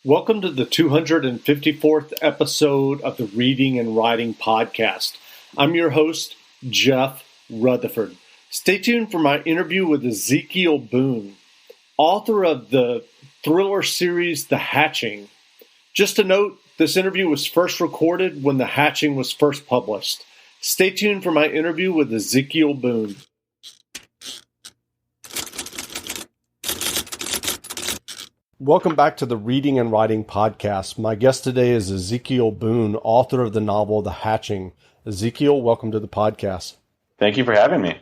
Welcome to the 254th episode of the Reading and Writing Podcast. I'm your host, Jeff Rutherford. Stay tuned for my interview with Ezekiel Boone, author of the thriller series The Hatching. Just a note, this interview was first recorded when The Hatching was first published. Stay tuned for my interview with Ezekiel Boone. Welcome back to the Reading and Writing Podcast. My guest today is Ezekiel Boone, author of the novel The Hatching. Ezekiel, welcome to the podcast. Thank you for having me.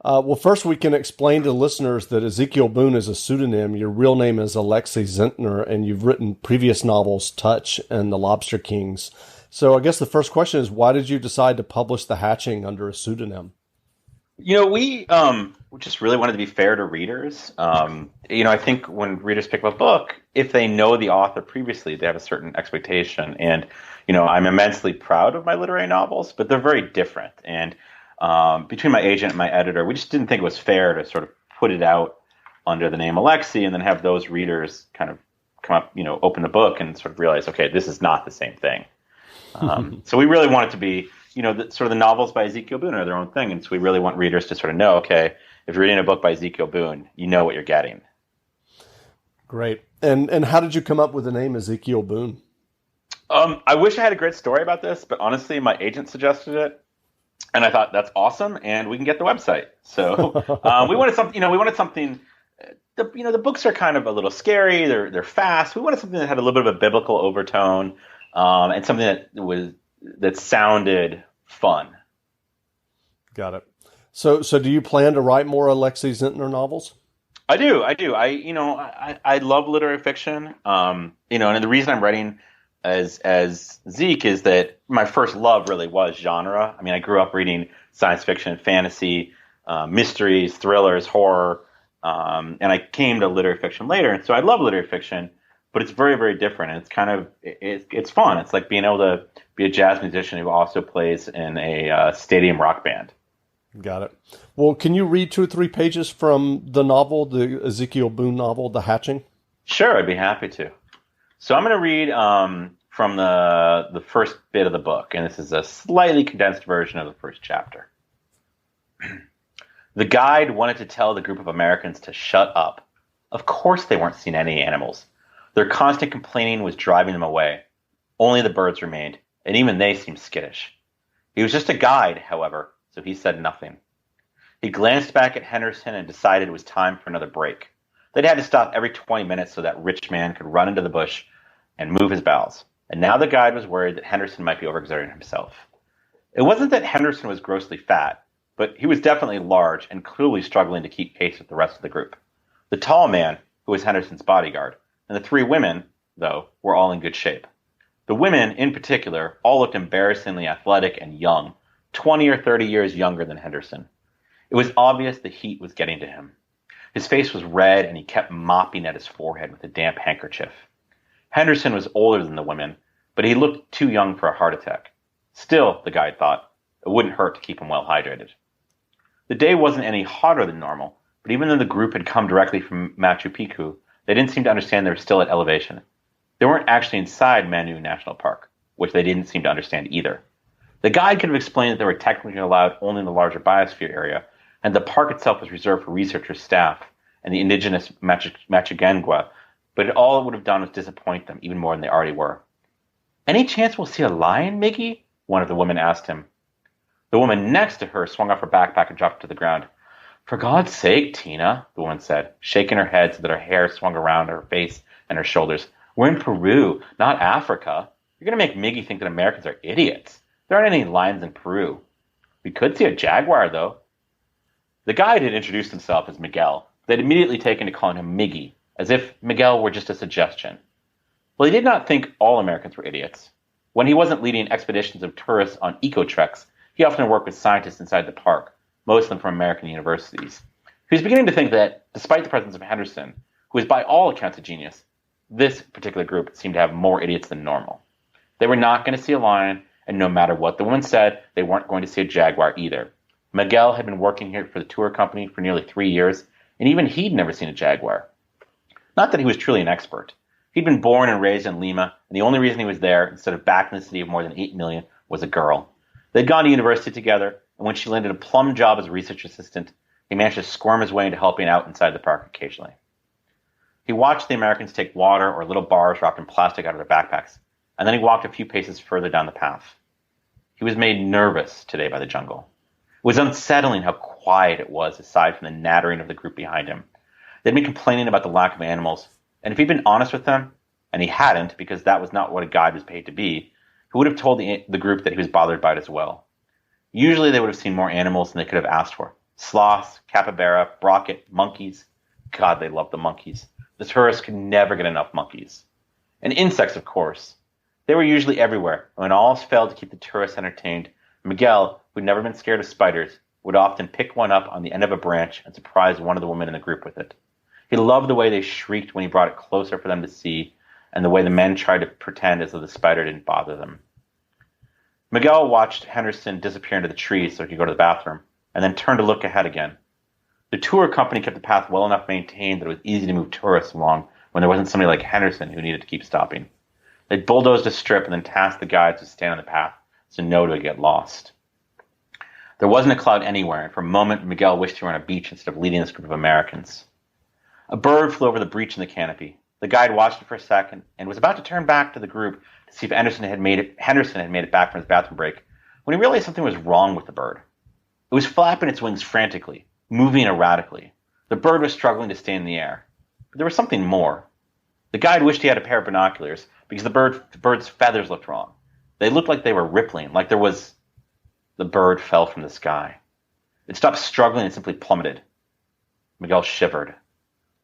Well, first we can explain to listeners that Ezekiel Boone is a pseudonym. Your real name is Alexei Zentner, and you've written previous novels, Touch and The Lobster Kings. So I guess the first question is, why did you decide to publish The Hatching under a pseudonym? We just really wanted to be fair to readers. I think when readers pick up a book, if they know the author previously, they have a certain expectation. And, I'm immensely proud of my literary novels, but they're very different. And between my agent and my editor, we just didn't think it was fair to sort of put it out under the name Alexei and then have those readers kind of come up, open the book and sort of realize, okay, this is not the same thing. So we really want it to be, the novels by Ezekiel Boone are their own thing. And so we really want readers to sort of know, okay, if you're reading a book by Ezekiel Boone, you know what you're getting. Great. And how did you come up with the name Ezekiel Boone? I wish I had a great story about this, but honestly, my agent suggested it. And I thought, that's awesome. And we can get the website. So we wanted something, the books are kind of a little scary. They're fast. We wanted something that had a little bit of a biblical overtone, and something that sounded fun. Got it. So do you plan to write more Alexei Zentner novels? I do. I love literary fiction. And the reason I'm writing as Zeke is that my first love really was genre. I mean, I grew up reading science fiction, fantasy, mysteries, thrillers, horror, and I came to literary fiction later. And so I love literary fiction, but it's very, very different. And it's kind of, it's fun. It's like being able to be a jazz musician who also plays in a stadium rock band. Got it. Well, can you read 2 or 3 pages from the novel, the Ezekiel Boone novel, The Hatching? Sure, I'd be happy to. So I'm going to read from the first bit of the book, and this is a slightly condensed version of the first chapter. The guide wanted to tell the group of Americans to shut up. Of course they weren't seeing any animals. Their constant complaining was driving them away. Only the birds remained, and even they seemed skittish. He was just a guide, however, so he said nothing. He glanced back at Henderson and decided it was time for another break. They'd had to stop every 20 minutes so that rich man could run into the bush and move his bowels. And now the guide was worried that Henderson might be overexerting himself. It wasn't that Henderson was grossly fat, but he was definitely large and clearly struggling to keep pace with the rest of the group. The tall man, who was Henderson's bodyguard, and the 3 women, though, were all in good shape. The women, in particular, all looked embarrassingly athletic and young, 20 or 30 years younger than Henderson. It was obvious the heat was getting to him. His face was red, and he kept mopping at his forehead with a damp handkerchief. Henderson was older than the women, but he looked too young for a heart attack. Still, the guide thought, it wouldn't hurt to keep him well hydrated. The day wasn't any hotter than normal, but even though the group had come directly from Machu Picchu, they didn't seem to understand they were still at elevation. They weren't actually inside Manu National Park, which they didn't seem to understand either. The guide could have explained that they were technically allowed only in the larger biosphere area, and the park itself was reserved for researchers, staff, and the indigenous Machigangua, but all it would have done was disappoint them even more than they already were. Any chance we'll see a lion, Miggy? One of the women asked him. The woman next to her swung off her backpack and dropped it to the ground. For God's sake, Tina, the woman said, shaking her head so that her hair swung around her face and her shoulders. We're in Peru, not Africa. You're going to make Miggy think that Americans are idiots. There aren't any lions in Peru. We could see a jaguar, though. The guide had introduced himself as Miguel. They'd immediately taken to calling him Miggy, as if Miguel were just a suggestion. Well, he did not think all Americans were idiots. When he wasn't leading expeditions of tourists on eco-treks, he often worked with scientists inside the park, most of them from American universities. He was beginning to think that, despite the presence of Henderson, who was by all accounts a genius, this particular group seemed to have more idiots than normal. They were not going to see a lion, and no matter what the woman said, they weren't going to see a jaguar either. Miguel had been working here for the tour company for nearly 3 years, and even he'd never seen a jaguar. Not that he was truly an expert. He'd been born and raised in Lima, and the only reason he was there, instead of back in the city of more than 8 million, was a girl. They'd gone to university together, and when she landed a plum job as a research assistant, he managed to squirm his way into helping out inside the park occasionally. He watched the Americans take water or little bars wrapped in plastic out of their backpacks, and then he walked a few paces further down the path. He was made nervous today by the jungle. It was unsettling how quiet it was aside from the nattering of the group behind him. They'd been complaining about the lack of animals, and if he'd been honest with them, and he hadn't because that was not what a guide was paid to be, he would have told the group that he was bothered by it as well. Usually they would have seen more animals than they could have asked for. Sloths, capybara, brocket, monkeys. God, they loved the monkeys. The tourists could never get enough monkeys. And insects, of course. They were usually everywhere, and when all else failed to keep the tourists entertained, Miguel, who'd never been scared of spiders, would often pick one up on the end of a branch and surprise one of the women in the group with it. He loved the way they shrieked when he brought it closer for them to see, and the way the men tried to pretend as though the spider didn't bother them. Miguel watched Henderson disappear into the trees so he could go to the bathroom, and then turned to look ahead again. The tour company kept the path well enough maintained that it was easy to move tourists along when there wasn't somebody like Henderson who needed to keep stopping. They bulldozed a strip and then tasked the guides to stand on the path so no one would get lost. There wasn't a cloud anywhere, and for a moment Miguel wished he were on a beach instead of leading this group of Americans. A bird flew over the breach in the canopy. The guide watched it for a second and was about to turn back to the group to see if Henderson had made it back from his bathroom break when he realized something was wrong with the bird. It was flapping its wings frantically, moving erratically. The bird was struggling to stay in the air. But there was something more. The guide wished he had a pair of binoculars because the bird's feathers looked wrong. They looked like they were rippling, like the bird fell from the sky. It stopped struggling and simply plummeted. Miguel shivered.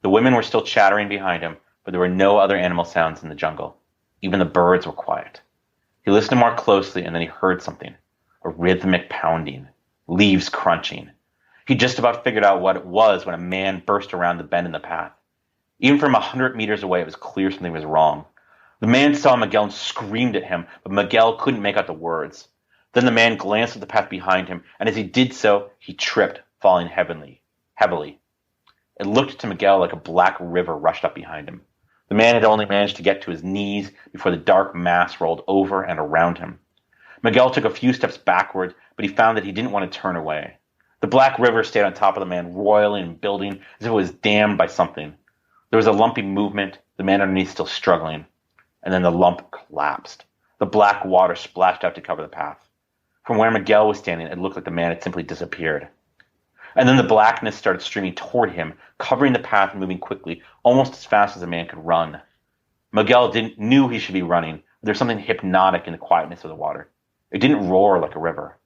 The women were still chattering behind him, but there were no other animal sounds in the jungle. Even the birds were quiet. He listened more closely, and then he heard something. A rhythmic pounding. Leaves crunching. He just about figured out what it was when a man burst around the bend in the path. Even from 100 meters away, it was clear something was wrong. The man saw Miguel and screamed at him, but Miguel couldn't make out the words. Then the man glanced at the path behind him, and as he did so, he tripped, falling heavily. It looked to Miguel like a black river rushed up behind him. The man had only managed to get to his knees before the dark mass rolled over and around him. Miguel took a few steps backward, but he found that he didn't want to turn away. The black river stayed on top of the man, roiling and building as if it was dammed by something. There was a lumpy movement, the man underneath still struggling, and then the lump collapsed. The black water splashed out to cover the path. From where Miguel was standing, it looked like the man had simply disappeared. And then the blackness started streaming toward him, covering the path and moving quickly, almost as fast as a man could run. Miguel knew he should be running, but there was something hypnotic in the quietness of the water. It didn't roar like a river.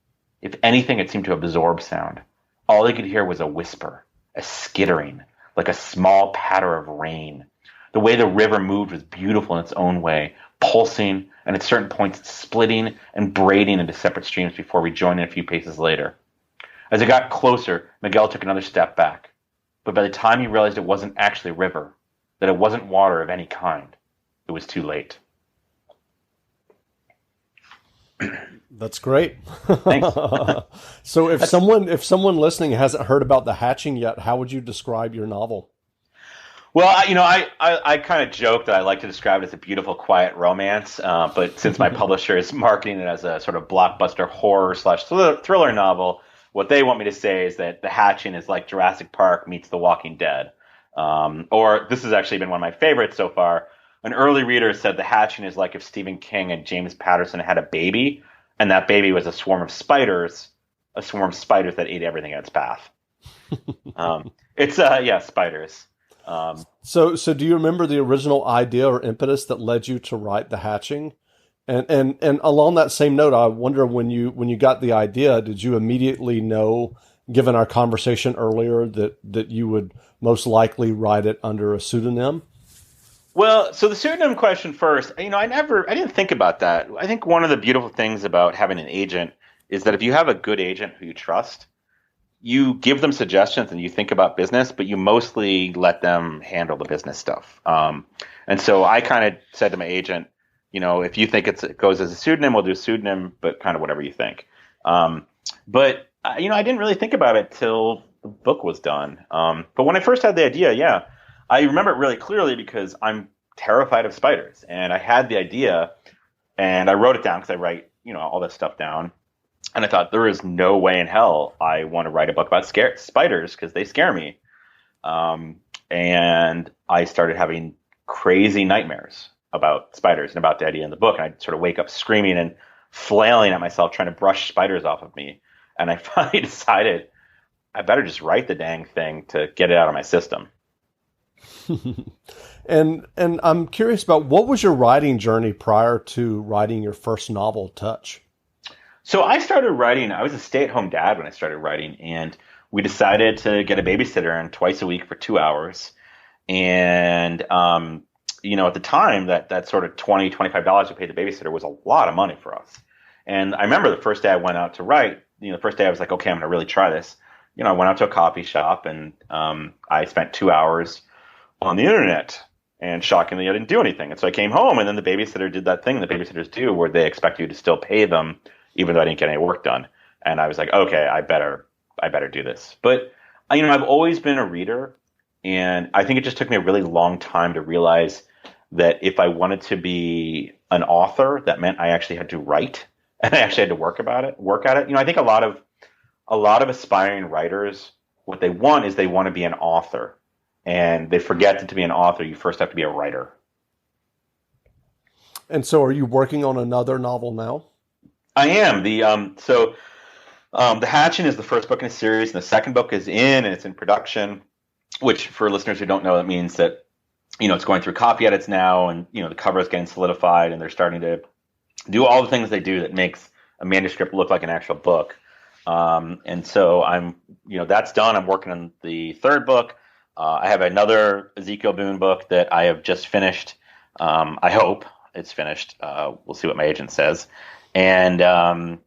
If anything, it seemed to absorb sound. All he could hear was a whisper, a skittering, like a small patter of rain. The way the river moved was beautiful in its own way, pulsing, and at certain points splitting and braiding into separate streams before rejoining a few paces later. As it got closer, Miguel took another step back. But by the time he realized it wasn't actually a river, that it wasn't water of any kind, it was too late. That's great. Thanks. So if someone listening hasn't heard about The Hatching yet, how would you describe your novel? Well, I kind of joke that I like to describe it as a beautiful, quiet romance, but since my publisher is marketing it as a sort of blockbuster horror/thriller novel, what they want me to say is that The Hatching is like Jurassic Park meets The Walking Dead. Or this has actually been one of my favorites so far. An early reader said The Hatching is like if Stephen King and James Patterson had a baby, and that baby was a swarm of spiders that ate everything in its path. Spiders. So do you remember the original idea or impetus that led you to write The Hatching? And along that same note, I wonder when you got the idea, did you immediately know, given our conversation earlier, that you would most likely write it under a pseudonym? Well, so the pseudonym question first, I didn't think about that. I think one of the beautiful things about having an agent is that if you have a good agent who you trust, you give them suggestions and you think about business, but you mostly let them handle the business stuff. And so I kind of said to my agent, if you think it goes as a pseudonym, we'll do a pseudonym, but kind of whatever you think. But I didn't really think about it till the book was done. But when I first had the idea, I remember it really clearly because I'm terrified of spiders. And I had the idea, and I wrote it down because I write, all that stuff down. And I thought, there is no way in hell I want to write a book about spiders because they scare me. And I started having crazy nightmares about spiders and about the idea in the book. And I'd sort of wake up screaming and flailing at myself, trying to brush spiders off of me. And I finally decided I better just write the dang thing to get it out of my system. And I'm curious about, what was your writing journey prior to writing your first novel, Touch? So I started writing, I was a stay-at-home dad when I started writing, and we decided to get a babysitter in twice a week for 2 hours. And, at the time, that sort of $20, $25 we paid the babysitter was a lot of money for us. And I remember the first day I went out to write, the first day I was like, okay, I'm going to really try this. I went out to a coffee shop, and I spent 2 hours on the internet. And shockingly, I didn't do anything. And so I came home, and then the babysitter did that thing that babysitters do where they expect you to still pay them even though I didn't get any work done. And I was like, okay, I better do this. But, I've always been a reader, and I think it just took me a really long time to realize that if I wanted to be an author, that meant I actually had to write, and I actually had to work at it. I think a lot of aspiring writers, what they want is they want to be an author. And they forget that to be an author, you first have to be a writer. And so are you working on another novel now? I am. The Hatching is the first book in a series, and the second book is in, and it's in production, which for listeners who don't know, that means that, it's going through copy edits now, and, the cover is getting solidified, and they're starting to do all the things they do that makes a manuscript look like an actual book. And so I'm, that's done. I'm working on the third book. I have another Ezekiel Boone book that I have just finished. I hope it's finished. We'll see what my agent says. And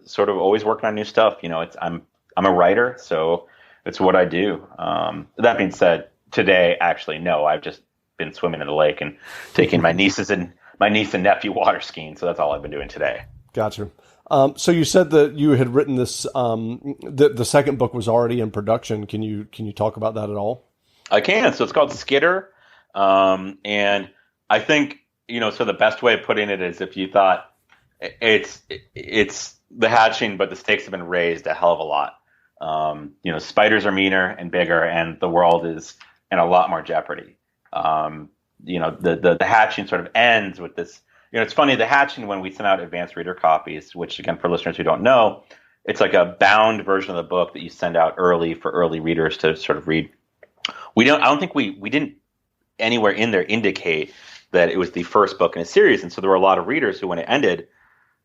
sort of always working on new stuff. I'm a writer, so it's what I do. That being said, today, actually, no, I've just been swimming in the lake and taking my niece and nephew water skiing. So that's all I've been doing today. Gotcha. So you said that you had written this. The second book was already in production. Can you talk about that at all? I can. So it's called Skitter. And I think, so the best way of putting it is if you thought it's the Hatching, but the stakes have been raised a hell of a lot. Spiders are meaner and bigger, and the world is in a lot more jeopardy. The Hatching sort of ends with this. It's funny, the Hatching, when we send out advanced reader copies, which again, for listeners who don't know, it's like a bound version of the book that you send out early for early readers to sort of read. I don't think we didn't anywhere in there indicate that it was the first book in a series. And so there were a lot of readers who, when it ended,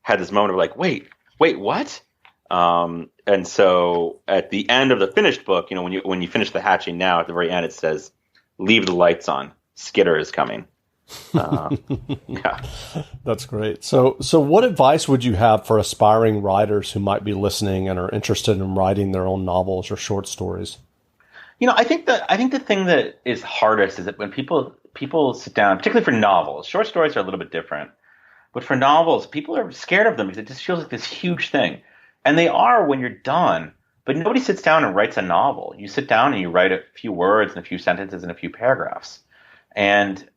had this moment of like, wait, what? And so at the end of the finished book, when you finish the Hatching now, at the very end, it says, "Leave the lights on. Skitter is coming." Yeah. That's great. So what advice would you have for aspiring writers who might be listening and are interested in writing their own novels or short stories? I think the thing that is hardest is that when people sit down, particularly for novels, short stories are a little bit different, but for novels, people are scared of them because it just feels like this huge thing. And they are when you're done, but nobody sits down and writes a novel. You sit down and you write a few words and a few sentences and a few paragraphs. And,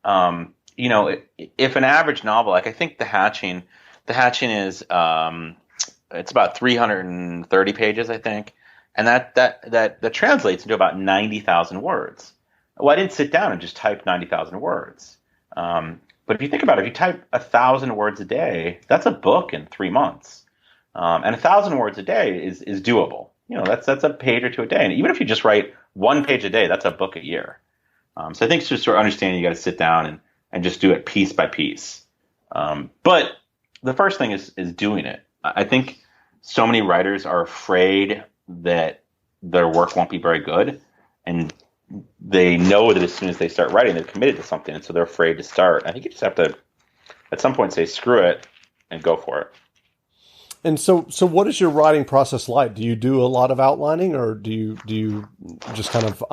if an average novel, like I think the Hatching is, it's about 330 pages, I think. And that translates into about 90,000 words. Well, I didn't sit down and just type 90,000 words. But if you think about it, if you type 1,000 words a day, that's a book in 3 months. And 1,000 words a day is doable. That's a page or two a day. And even if you just write 1 page a day, that's a book a year. So I think it's just sort of understanding you got to sit down and just do it piece by piece. But the first thing is doing it. I think so many writers are afraid that their work won't be very good, and they know that as soon as they start writing, they're committed to something, and so they're afraid to start. I think you just have to, at some point, say screw it and go for it. And so what is your writing process like? Do you do a lot of outlining, or do you just kind of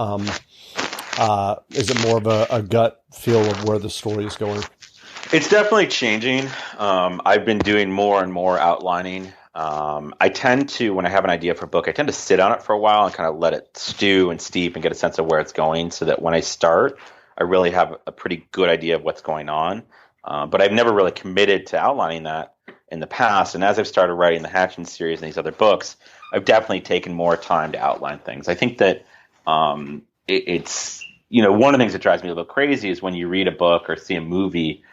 is it more of a gut feel of where the story is going? It's definitely changing. I've been doing more and more outlining. I tend to, when I have an idea for a book, I tend to sit on it for a while and kind of let it stew and steep and get a sense of where it's going, so that when I start, I really have a pretty good idea of what's going on. But I've never really committed to outlining that in the past. And as I've started writing the Hatching series and these other books, I've definitely taken more time to outline things. I think that it's, one of the things that drives me a little crazy is when you read a book or see a movie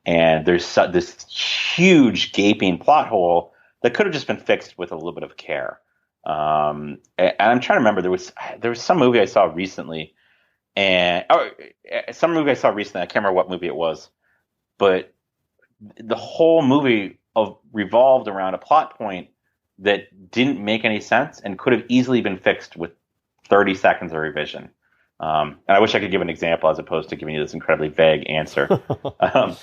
and there's this huge gaping plot hole that could have just been fixed with a little bit of care. And I'm trying to remember, there was some movie I saw recently, I can't remember what movie it was, but the whole movie revolved around a plot point that didn't make any sense and could have easily been fixed with 30 seconds of revision. And I wish I could give an example as opposed to giving you this incredibly vague answer. But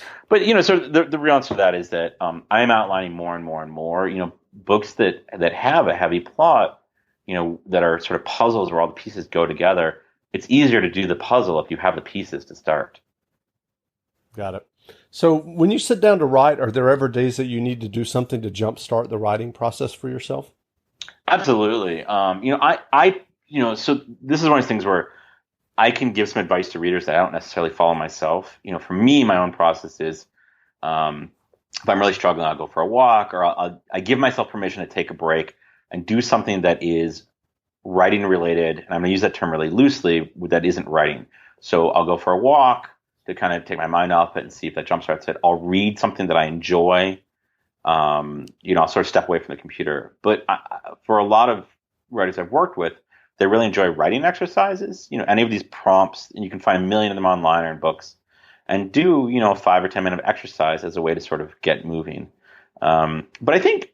so the real answer to that is that I'm outlining more and more and more. Books that have a heavy plot, that are sort of puzzles where all the pieces go together. It's easier to do the puzzle if you have the pieces to start. Got it. So when you sit down to write, are there ever days that you need to do something to jumpstart the writing process for yourself? Absolutely. So this is one of those things where I can give some advice to readers that I don't necessarily follow myself. For me, my own process is, if I'm really struggling, I'll go for a walk, or I give myself permission to take a break and do something that is writing related. And I'm going to use that term really loosely, that isn't writing. So I'll go for a walk to kind of take my mind off it and see if that jumpstarts it. I'll read something that I enjoy. I'll sort of step away from the computer. But for a lot of writers I've worked with, they really enjoy writing exercises. Any of these prompts, and you can find a million of them online or in books, and do, a 5 or 10 minute exercise as a way to sort of get moving. But I think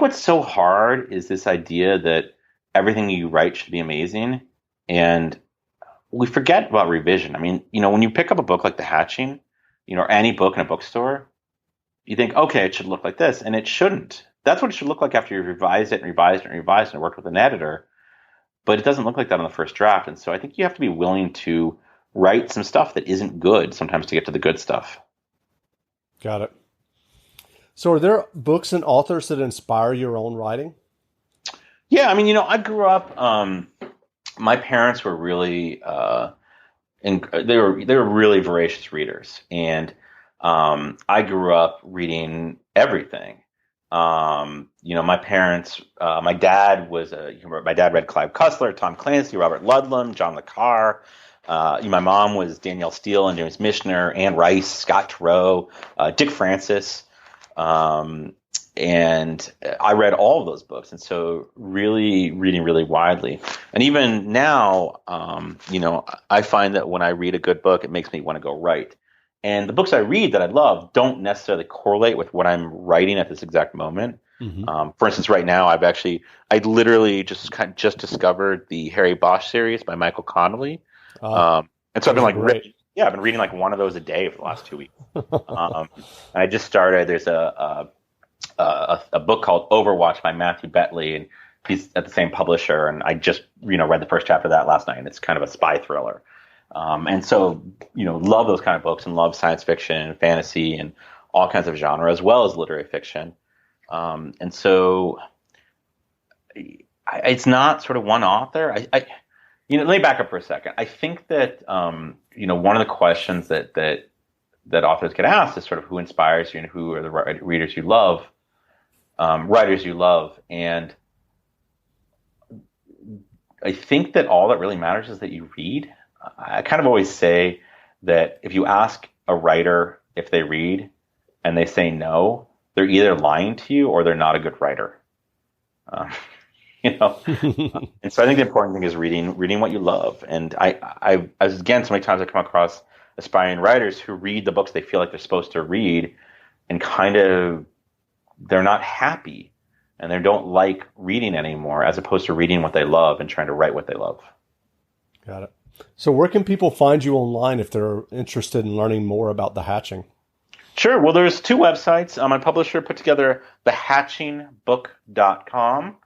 what's so hard is this idea that everything you write should be amazing. And we forget about revision. I mean, when you pick up a book like The Hatching, or any book in a bookstore, you think, okay, it should look like this, and it shouldn't. That's what it should look like after you've revised it and revised it and revised it and worked with an editor. But it doesn't look like that on the first draft. And so I think you have to be willing to write some stuff that isn't good sometimes to get to the good stuff. Got it. So are there books and authors that inspire your own writing? Yeah, I mean, I grew up, my parents were really, they were really voracious readers. And I grew up reading everything. My parents, my dad read Clive Cussler, Tom Clancy, Robert Ludlum, John le Carre. My mom was Danielle Steele and James Michener, Anne Rice, Scott Turow, Dick Francis. And I read all of those books. And so really reading really widely. And even now, I find that when I read a good book, it makes me want to go write. And the books I read that I love don't necessarily correlate with what I'm writing at this exact moment. Mm-hmm. For instance, right now, I literally just discovered the Harry Bosch series by Michael Connolly. And so I've been reading like one of those a day for the last 2 weeks. And I just started, there's a book called Overwatch by Matthew Betley, and he's at the same publisher. And I just, read the first chapter of that last night, and it's kind of a spy thriller. And so, love those kind of books and love science fiction and fantasy and all kinds of genre, as well as literary fiction. And so it's not sort of one author. Let me back up for a second. I think that, one of the questions that authors get asked is sort of who inspires you and who are the readers you love, writers you love. And I think that all that really matters is that you read. I kind of always say that if you ask a writer if they read and they say no, they're either lying to you or they're not a good writer. And so I think the important thing is reading what you love. And again, so many times I come across aspiring writers who read the books they feel like they're supposed to read and kind of, they're not happy and they don't like reading anymore, as opposed to reading what they love and trying to write what they love. Got it. So where can people find you online if they're interested in learning more about The Hatching? Sure. Well, there's 2 websites. My publisher put together thehatchingbook.com.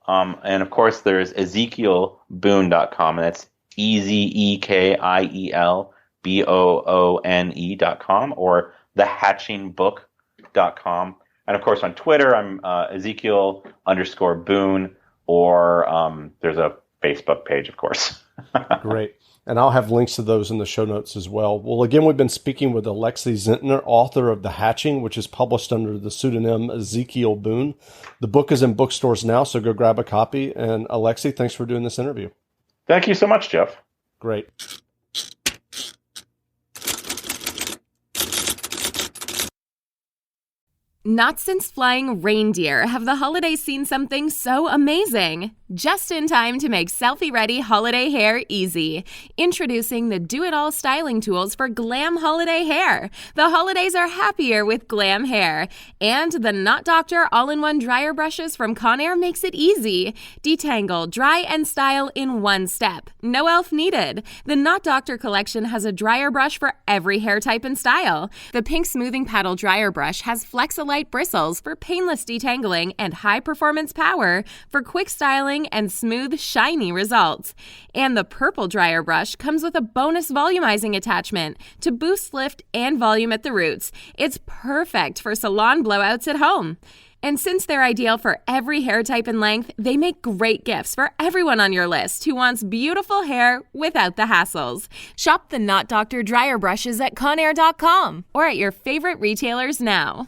And of course, there's EzekielBoone.com, and that's EzekielBoone.com, or thehatchingbook.com. And of course, on Twitter, I'm Ezekiel_Boone, or there's a Facebook page, of course. Great. And I'll have links to those in the show notes as well. Well, again, we've been speaking with Alexi Zentner, author of The Hatching, which is published under the pseudonym Ezekiel Boone. The book is in bookstores now, so go grab a copy. And Alexi, thanks for doing this interview. Thank you so much, Jeff. Great. Not since flying reindeer have the holidays seen something so amazing. Just in time to make selfie-ready holiday hair easy. Introducing the do-it-all styling tools for glam holiday hair. The holidays are happier with glam hair. And the Knot Doctor all-in-one dryer brushes from Conair makes it easy. Detangle, dry, and style in one step. No elf needed. The Knot Doctor collection has a dryer brush for every hair type and style. The pink smoothing paddle dryer brush has Flexolite bristles for painless detangling and high-performance power for quick styling and smooth, shiny results. And the purple dryer brush comes with a bonus volumizing attachment to boost lift and volume at the roots. It's perfect for salon blowouts at home. And since they're ideal for every hair type and length, they make great gifts for everyone on your list who wants beautiful hair without the hassles. Shop the Knot Doctor dryer brushes at Conair.com or at your favorite retailers now.